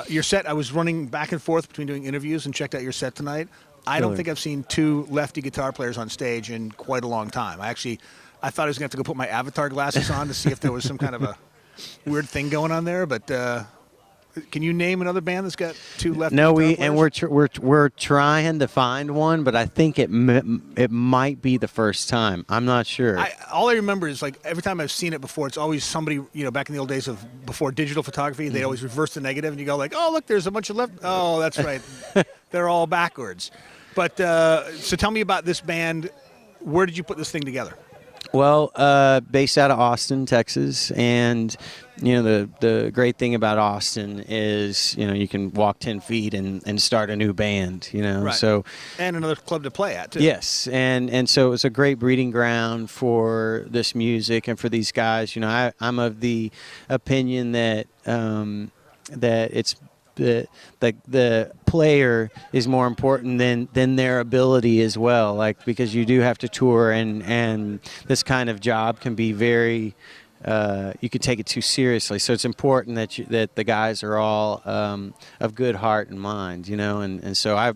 Your set, I was running back and forth between doing interviews and checked out your set tonight. I don't Killer. think I've seen two lefty guitar players on stage in quite a long time. I thought I was going to have to go put my Avatar glasses on to see if there was some kind of a weird thing going on there. But can you name another band that's got two lefty No, guitar players? we're trying to find one, but I think it might be the first time. I'm not sure. All I remember is like every time I've seen it before, it's always somebody, back in the old days of before digital photography, they always reverse the negative, and you go like, oh, look, there's a bunch of left. Oh, that's right. They're all backwards. But so tell me about this band. Where did you put this thing together? Well, based out of Austin, Texas, and the great thing about Austin is you can walk 10 feet and start a new band. Right. So and another club to play at too. Yes, and so it was a great breeding ground for this music and for these guys. I'm of the opinion that that it's the player is more important than their ability as well, like, because you do have to tour, and this kind of job can be very you could take it too seriously. So it's important that the guys are all of good heart and mind, and so I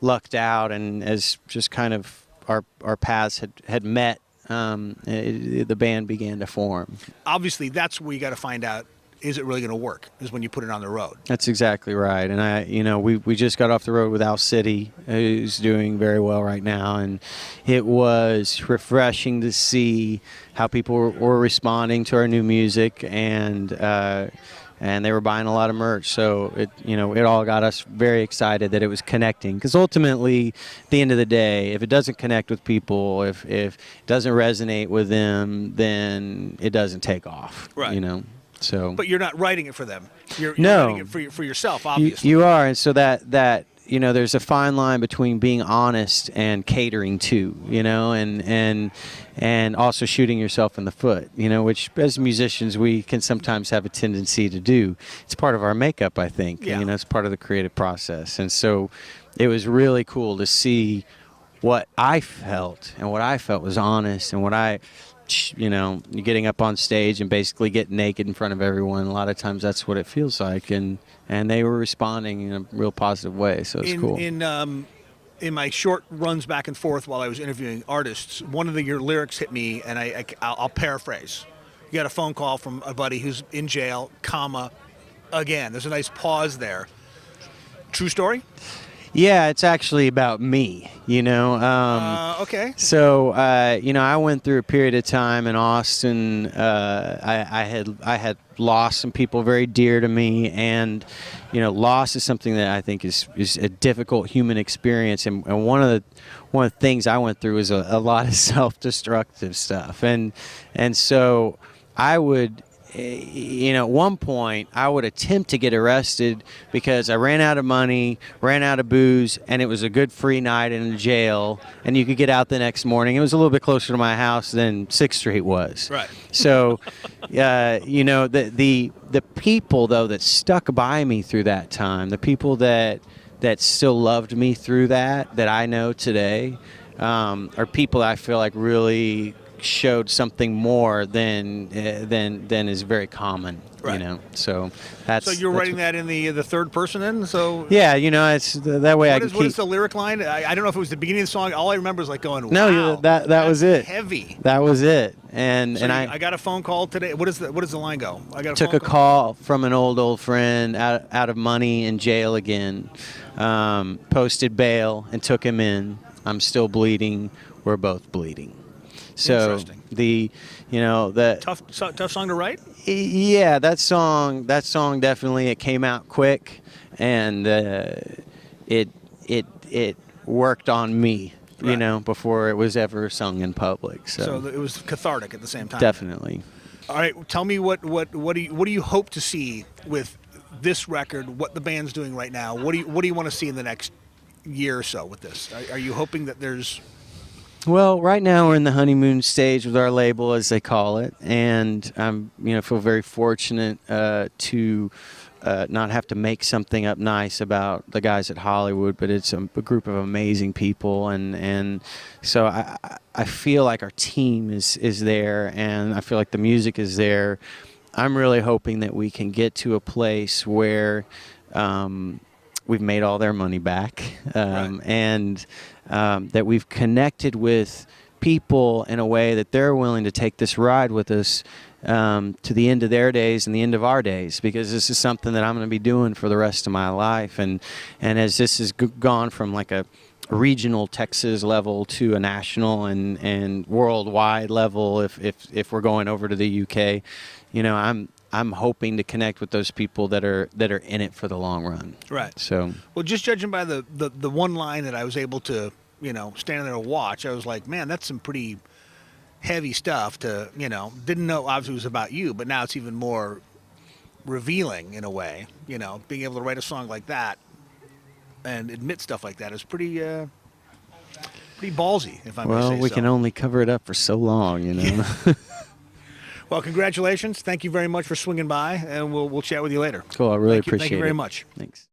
lucked out, and as just kind of our paths had met, the band began to form. Obviously, that's where you got to find out, is it really going to work, is when you put it on the road. That's exactly right. And we just got off the road with Al City, who's doing very well right now, and it was refreshing to see how people were responding to our new music, and they were buying a lot of merch. So it all got us very excited that it was connecting, because ultimately, at the end of the day, if it doesn't connect with people, if it doesn't resonate with them, then it doesn't take off. Right. So, but you're not writing it for them. You're No. writing it for yourself, obviously. You are, and so that there's a fine line between being honest and catering to, and also shooting yourself in the foot, which as musicians we can sometimes have a tendency to do. It's part of our makeup, I think. Yeah. It's part of the creative process, and so it was really cool to see what I felt, and what I felt was honest, and what you're getting up on stage and basically get naked in front of everyone. A lot of times that's what it feels like, and they were responding in a real positive way, so it's cool. In my short runs back and forth while I was interviewing artists, one of your lyrics hit me, and I'll paraphrase. You got a phone call from a buddy who's in jail, comma, again. There's a nice pause there. True story? Yeah, it's actually about me, Okay. So, I went through a period of time in Austin. I had lost some people very dear to me, and loss is something that I think is a difficult human experience. And one of the things I went through was a lot of self-destructive stuff, and so I would. At one point, I would attempt to get arrested because I ran out of money, ran out of booze, and it was a good free night in a jail, and you could get out the next morning. It was a little bit closer to my house than 6th Street was. Right. So, the people, though, that stuck by me through that time, the people that still loved me through that I know today, are people that I feel like really showed something more than is very common, Right. So So you're writing that in the third person, then? So yeah, it's that way. what is the lyric line? I don't know if it was the beginning of the song. All I remember is like going, wow, No, that was it. Heavy. That was it. And I got a phone call today. What does the line go? I got took a call from an old friend out of money, in jail again. Posted bail and took him in. I'm still bleeding. We're both bleeding. So the tough song to write. Yeah, that song definitely, it came out quick, and it worked on me, Right. before it was ever sung in public. So it was cathartic at the same time. definitely. All right, tell me what do you hope to see with this record? What the band's doing right now? What do you want to see in the next year or so with this? Are you hoping that there's Well, right now we're in the honeymoon stage with our label, as they call it, and I'm, feel very fortunate to not have to make something up nice about the guys at Hollywood, but it's a group of amazing people, and so I feel like our team is there, and I feel like the music is there, I'm really hoping that we can get to a place where we've made all their money back, and that we've connected with people in a way that they're willing to take this ride with us to the end of their days and the end of our days, because this is something that I'm going to be doing for the rest of my life. And as this has gone from like a regional Texas level to a national and worldwide level, if we're going over to the UK, you know, I'm hoping to connect with those people that are in it for the long run. Right. So, well, just judging by the one line that I was able to, you know, stand there and watch, I was like, man, that's some pretty heavy stuff to, you know, didn't know obviously it was about you, but now it's even more revealing in a way, you know, being able to write a song like that and admit stuff like that is pretty ballsy, if I may say so. Well, we can only cover it up for so long, you know. Well, congratulations. Thank you very much for swinging by, and we'll chat with you later. Cool. I really appreciate it. Thank you very much. Thanks.